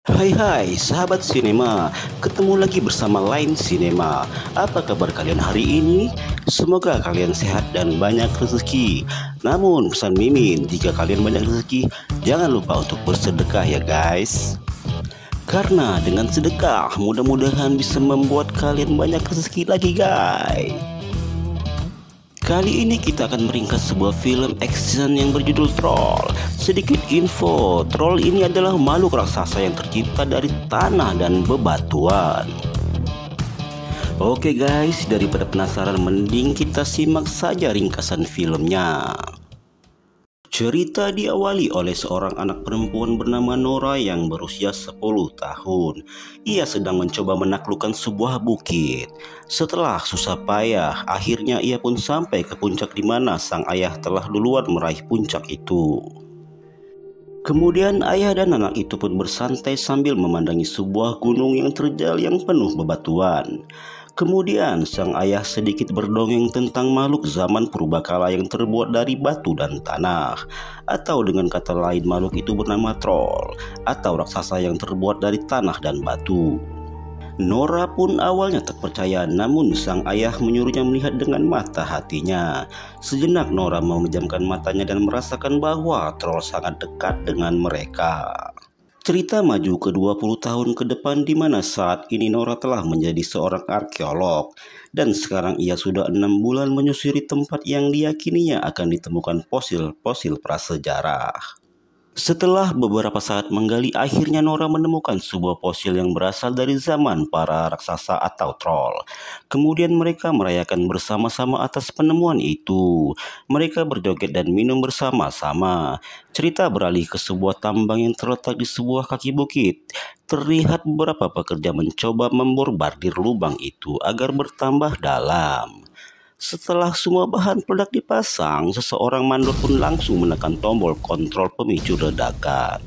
Hai sahabat sinema, ketemu lagi bersama Line Cinema. Apa kabar kalian hari ini? Semoga kalian sehat dan banyak rezeki. Namun pesan Mimin, jika kalian banyak rezeki, jangan lupa untuk bersedekah ya guys. Karena dengan sedekah mudah-mudahan bisa membuat kalian banyak rezeki lagi guys. Kali ini kita akan meringkas sebuah film action yang berjudul Troll. Sedikit info, Troll ini adalah makhluk raksasa yang tercipta dari tanah dan bebatuan. Oke guys, daripada penasaran mending kita simak saja ringkasan filmnya. Cerita diawali oleh seorang anak perempuan bernama Nora yang berusia 10 tahun. Ia sedang mencoba menaklukkan sebuah bukit. Setelah susah payah, akhirnya ia pun sampai ke puncak di mana sang ayah telah duluan meraih puncak itu. Kemudian ayah dan anak itu pun bersantai sambil memandangi sebuah gunung yang terjal yang penuh bebatuan. Kemudian sang ayah sedikit berdongeng tentang makhluk zaman purbakala yang terbuat dari batu dan tanah. Atau dengan kata lain makhluk itu bernama Troll atau raksasa yang terbuat dari tanah dan batu. Nora pun awalnya tak percaya, namun sang ayah menyuruhnya melihat dengan mata hatinya. Sejenak Nora memejamkan matanya dan merasakan bahwa Troll sangat dekat dengan mereka. Cerita maju ke 20 tahun ke depan di mana saat ini Nora telah menjadi seorang arkeolog dan sekarang ia sudah 6 bulan menyusuri tempat yang diyakininya akan ditemukan fosil-fosil prasejarah. Setelah beberapa saat menggali, akhirnya Nora menemukan sebuah fosil yang berasal dari zaman para raksasa atau troll. Kemudian mereka merayakan bersama-sama atas penemuan itu. Mereka berjoget dan minum bersama-sama. Cerita beralih ke sebuah tambang yang terletak di sebuah kaki bukit. Terlihat beberapa pekerja mencoba memborbardir lubang itu agar bertambah dalam. Setelah semua bahan peledak dipasang, seseorang mandor pun langsung menekan tombol kontrol pemicu ledakan.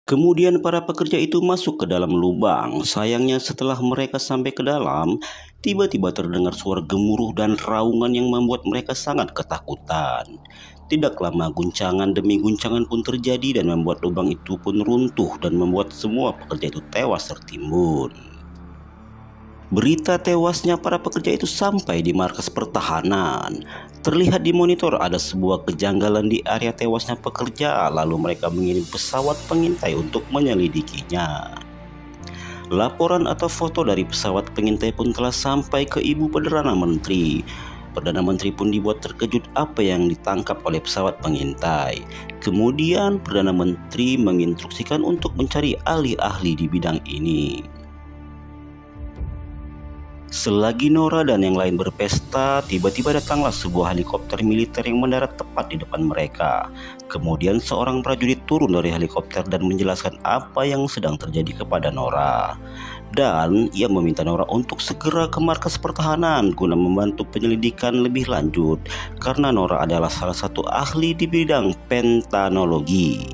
Kemudian para pekerja itu masuk ke dalam lubang. Sayangnya setelah mereka sampai ke dalam, tiba-tiba terdengar suara gemuruh dan raungan yang membuat mereka sangat ketakutan. Tidak lama guncangan demi guncangan pun terjadi dan membuat lubang itu pun runtuh dan membuat semua pekerja itu tewas tertimbun. Berita tewasnya para pekerja itu sampai di markas pertahanan. Terlihat di monitor ada sebuah kejanggalan di area tewasnya pekerja, lalu mereka mengirim pesawat pengintai untuk menyelidikinya. Laporan atau foto dari pesawat pengintai pun telah sampai ke Ibu Perdana Menteri. Perdana Menteri pun dibuat terkejut apa yang ditangkap oleh pesawat pengintai. Kemudian Perdana Menteri menginstruksikan untuk mencari ahli-ahli di bidang ini. Selagi Nora dan yang lain berpesta, tiba-tiba datanglah sebuah helikopter militer yang mendarat tepat di depan mereka. Kemudian seorang prajurit turun dari helikopter dan menjelaskan apa yang sedang terjadi kepada Nora. Dan ia meminta Nora untuk segera ke markas pertahanan guna membantu penyelidikan lebih lanjut, karena Nora adalah salah satu ahli di bidang pentanologi.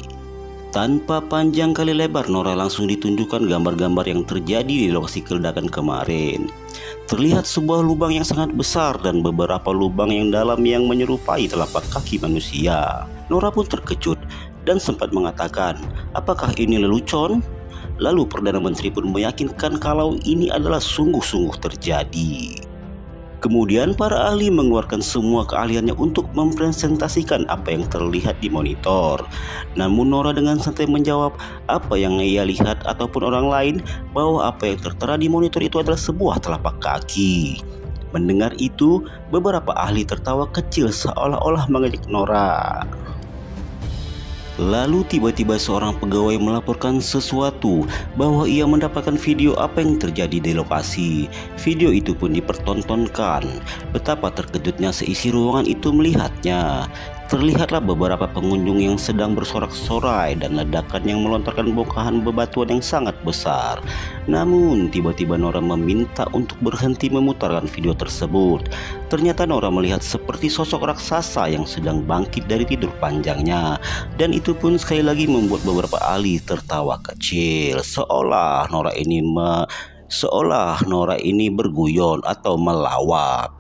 Tanpa panjang kali lebar, Nora langsung ditunjukkan gambar-gambar yang terjadi di lokasi keledakan kemarin. Terlihat sebuah lubang yang sangat besar dan beberapa lubang yang dalam yang menyerupai telapak kaki manusia. Nora pun terkejut dan sempat mengatakan, "Apakah ini lelucon?" Lalu Perdana Menteri pun meyakinkan kalau ini adalah sungguh-sungguh terjadi. Kemudian para ahli mengeluarkan semua keahliannya untuk mempresentasikan apa yang terlihat di monitor. Namun Nora dengan santai menjawab apa yang ia lihat ataupun orang lain, bahwa apa yang tertera di monitor itu adalah sebuah telapak kaki. Mendengar itu, beberapa ahli tertawa kecil seolah-olah mengejek Nora. Lalu tiba-tiba seorang pegawai melaporkan sesuatu, bahwa ia mendapatkan video apa yang terjadi di lokasi. Video itu pun dipertontonkan. Betapa terkejutnya seisi ruangan itu melihatnya. Terlihatlah beberapa pengunjung yang sedang bersorak-sorai dan ledakan yang melontarkan bongkahan bebatuan yang sangat besar. Namun tiba-tiba Nora meminta untuk berhenti memutarkan video tersebut. Ternyata Nora melihat seperti sosok raksasa yang sedang bangkit dari tidur panjangnya. Dan itu pun sekali lagi membuat beberapa ahli tertawa kecil, seolah Nora ini berguyon atau melawak.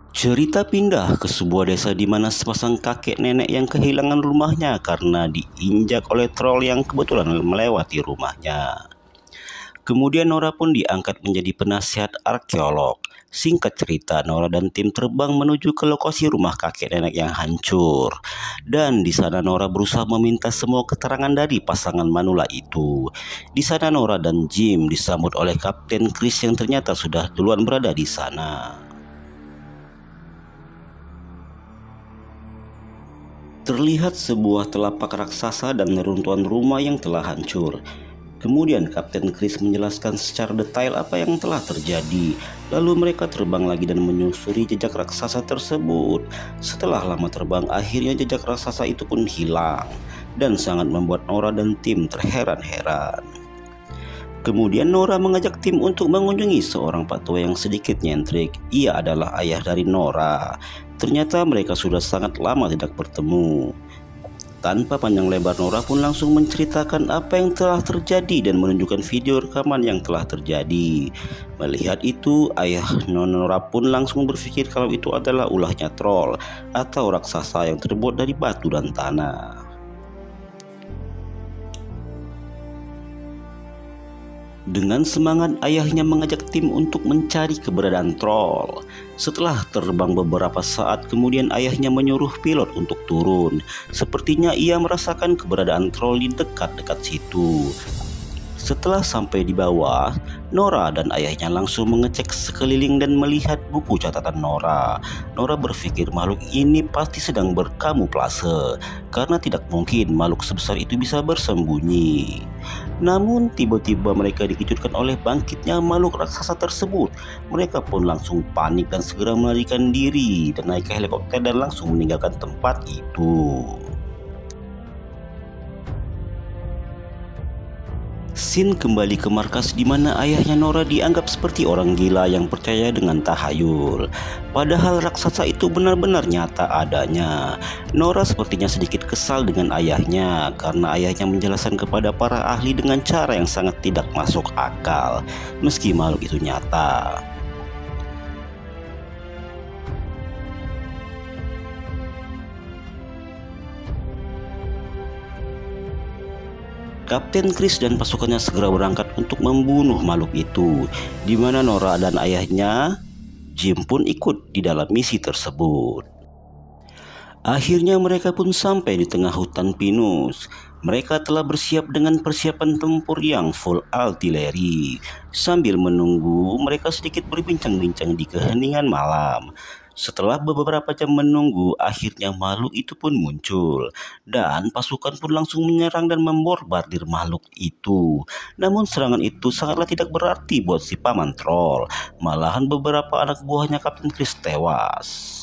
Cerita pindah ke sebuah desa di mana sepasang kakek nenek yang kehilangan rumahnya karena diinjak oleh troll yang kebetulan melewati rumahnya. Kemudian Nora pun diangkat menjadi penasihat arkeolog. Singkat cerita, Nora dan tim terbang menuju ke lokasi rumah kakek nenek yang hancur. Dan di sana Nora berusaha meminta semua keterangan dari pasangan manula itu. Di sana Nora dan Jim disambut oleh Kapten Chris yang ternyata sudah duluan berada di sana. Terlihat sebuah telapak raksasa dan neruntuhan rumah yang telah hancur. Kemudian Kapten Chris menjelaskan secara detail apa yang telah terjadi. Lalu mereka terbang lagi dan menyusuri jejak raksasa tersebut. Setelah lama terbang, akhirnya jejak raksasa itu pun hilang. Dan sangat membuat Nora dan tim terheran-heran. Kemudian Nora mengajak tim untuk mengunjungi seorang pak tua yang sedikit nyentrik. Ia adalah ayah dari Nora. Ternyata mereka sudah sangat lama tidak bertemu. Tanpa panjang lebar, Nora pun langsung menceritakan apa yang telah terjadi dan menunjukkan video rekaman yang telah terjadi. Melihat itu, ayah Nora pun langsung berpikir kalau itu adalah ulahnya troll atau raksasa yang terbuat dari batu dan tanah. Dengan semangat, ayahnya mengajak tim untuk mencari keberadaan troll. Setelah terbang beberapa saat, kemudian ayahnya menyuruh pilot untuk turun. Sepertinya ia merasakan keberadaan troll di dekat-dekat situ. Setelah sampai di bawah, Nora dan ayahnya langsung mengecek sekeliling dan melihat buku catatan Nora. Nora berpikir makhluk ini pasti sedang berkamuflase, karena tidak mungkin makhluk sebesar itu bisa bersembunyi. Namun tiba-tiba mereka dikejutkan oleh bangkitnya makhluk raksasa tersebut. Mereka pun langsung panik dan segera melarikan diri dan naik ke helikopter dan langsung meninggalkan tempat itu. Sin kembali ke markas di mana ayahnya Nora dianggap seperti orang gila yang percaya dengan tahayul. Padahal raksasa itu benar-benar nyata adanya. Nora sepertinya sedikit kesal dengan ayahnya karena ayahnya menjelaskan kepada para ahli dengan cara yang sangat tidak masuk akal, meski makhluk itu nyata. Kapten Chris dan pasukannya segera berangkat untuk membunuh makhluk itu, di mana Nora dan ayahnya Jim pun ikut di dalam misi tersebut. Akhirnya mereka pun sampai di tengah hutan pinus. Mereka telah bersiap dengan persiapan tempur yang full artileri. Sambil menunggu, mereka sedikit berbincang-bincang di keheningan malam. Setelah beberapa jam menunggu, akhirnya makhluk itu pun muncul. Dan pasukan pun langsung menyerang dan membombardir makhluk itu. Namun serangan itu sangatlah tidak berarti buat si paman troll. Malahan beberapa anak buahnya Kapten Chris tewas.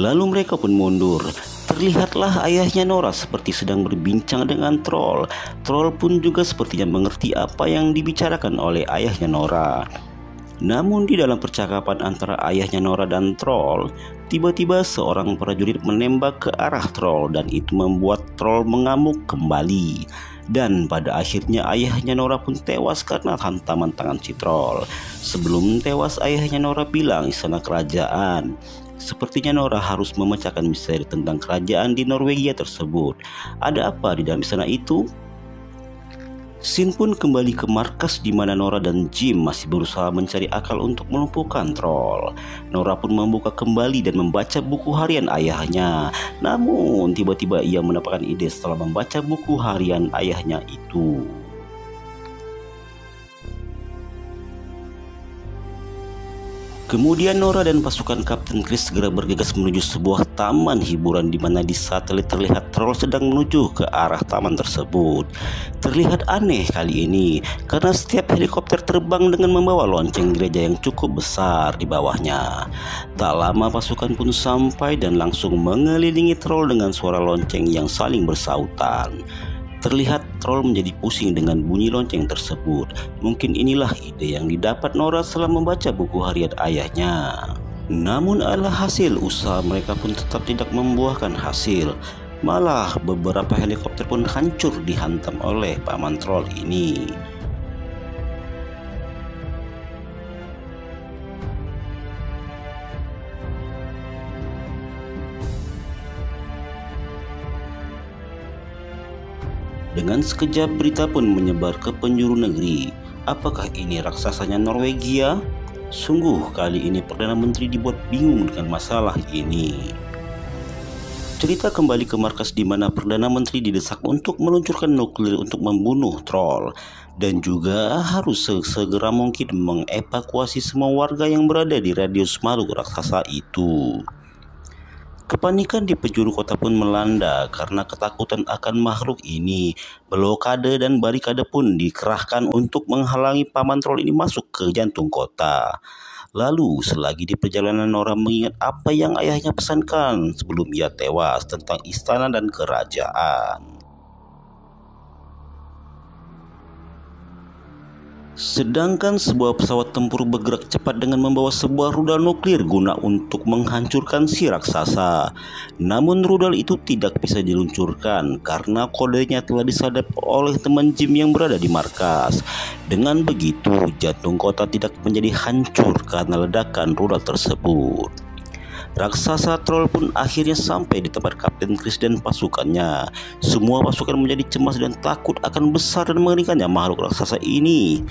Lalu mereka pun mundur. Terlihatlah ayahnya Nora seperti sedang berbincang dengan troll. Troll pun juga sepertinya mengerti apa yang dibicarakan oleh ayahnya Nora. Namun di dalam percakapan antara ayahnya Nora dan troll, tiba-tiba seorang prajurit menembak ke arah troll dan itu membuat troll mengamuk kembali. Dan pada akhirnya ayahnya Nora pun tewas karena hantaman tangan si troll. Sebelum tewas, ayahnya Nora bilang istana kerajaan. Sepertinya Nora harus memecahkan misteri tentang kerajaan di Norwegia tersebut. Ada apa di dalam istana itu? Sin pun kembali ke markas di mana Nora dan Jim masih berusaha mencari akal untuk melumpuhkan troll. Nora pun membuka kembali dan membaca buku harian ayahnya. Namun tiba-tiba ia mendapatkan ide setelah membaca buku harian ayahnya itu. Kemudian Nora dan pasukan Kapten Chris segera bergegas menuju sebuah taman hiburan di mana di satelit terlihat troll sedang menuju ke arah taman tersebut. Terlihat aneh kali ini karena setiap helikopter terbang dengan membawa lonceng gereja yang cukup besar di bawahnya. Tak lama pasukan pun sampai dan langsung mengelilingi troll dengan suara lonceng yang saling bersautan. Terlihat troll menjadi pusing dengan bunyi lonceng tersebut. Mungkin inilah ide yang didapat Nora setelah membaca buku harian ayahnya. Namun alhasil usaha mereka pun tetap tidak membuahkan hasil. Malah beberapa helikopter pun hancur dihantam oleh paman troll ini. Dengan sekejap berita pun menyebar ke penjuru negeri. Apakah ini raksasanya Norwegia? Sungguh kali ini Perdana Menteri dibuat bingung dengan masalah ini. Cerita kembali ke markas di mana Perdana Menteri didesak untuk meluncurkan nuklir untuk membunuh troll. Dan juga harus segera mungkin mengevakuasi semua warga yang berada di radius makhluk raksasa itu. Kepanikan di penjuru kota pun melanda karena ketakutan akan makhluk ini. Blokade dan barikade pun dikerahkan untuk menghalangi paman troll ini masuk ke jantung kota. Lalu selagi di perjalanan Nora mengingat apa yang ayahnya pesankan sebelum ia tewas tentang istana dan kerajaan. Sedangkan sebuah pesawat tempur bergerak cepat dengan membawa sebuah rudal nuklir guna untuk menghancurkan si raksasa. Namun rudal itu tidak bisa diluncurkan karena kodenya telah disadap oleh teman Jim yang berada di markas. Dengan begitu, jantung kota tidak menjadi hancur karena ledakan rudal tersebut. Raksasa troll pun akhirnya sampai di tempat Kapten Chris dan pasukannya. Semua pasukan menjadi cemas dan takut akan besar dan mengerikannya makhluk raksasa ini.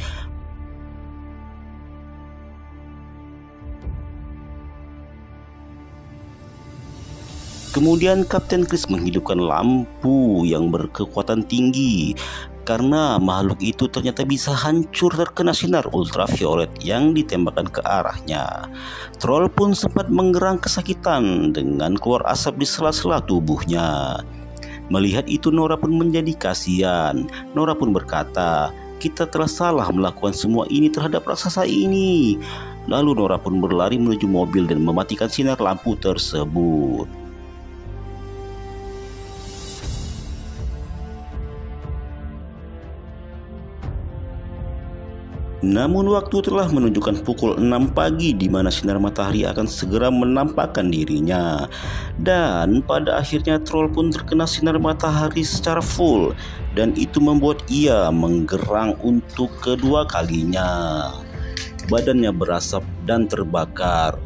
Kemudian Kapten Chris menghidupkan lampu yang berkekuatan tinggi karena makhluk itu ternyata bisa hancur terkena sinar ultraviolet yang ditembakkan ke arahnya. Troll pun sempat menggerang kesakitan dengan keluar asap di sela-sela tubuhnya. Melihat itu Nora pun menjadi kasihan. Nora pun berkata, "Kita telah salah melakukan semua ini terhadap raksasa ini." Lalu Nora pun berlari menuju mobil dan mematikan sinar lampu tersebut. Namun waktu telah menunjukkan pukul 6 pagi di mana sinar matahari akan segera menampakkan dirinya. Dan pada akhirnya troll pun terkena sinar matahari secara full dan itu membuat ia menggerang untuk kedua kalinya. Badannya berasap dan terbakar.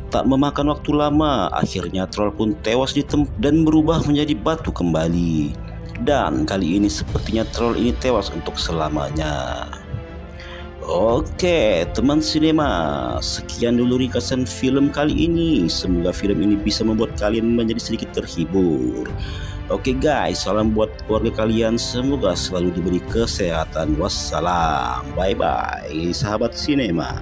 Tak memakan waktu lama, akhirnya troll pun tewas di tempat dan berubah menjadi batu kembali. Dan kali ini sepertinya troll ini tewas untuk selamanya. Oke teman sinema, sekian dulu ringkasan film kali ini. Semoga film ini bisa membuat kalian menjadi sedikit terhibur. Oke guys, salam buat keluarga kalian. Semoga selalu diberi kesehatan. Wassalam, bye bye sahabat sinema.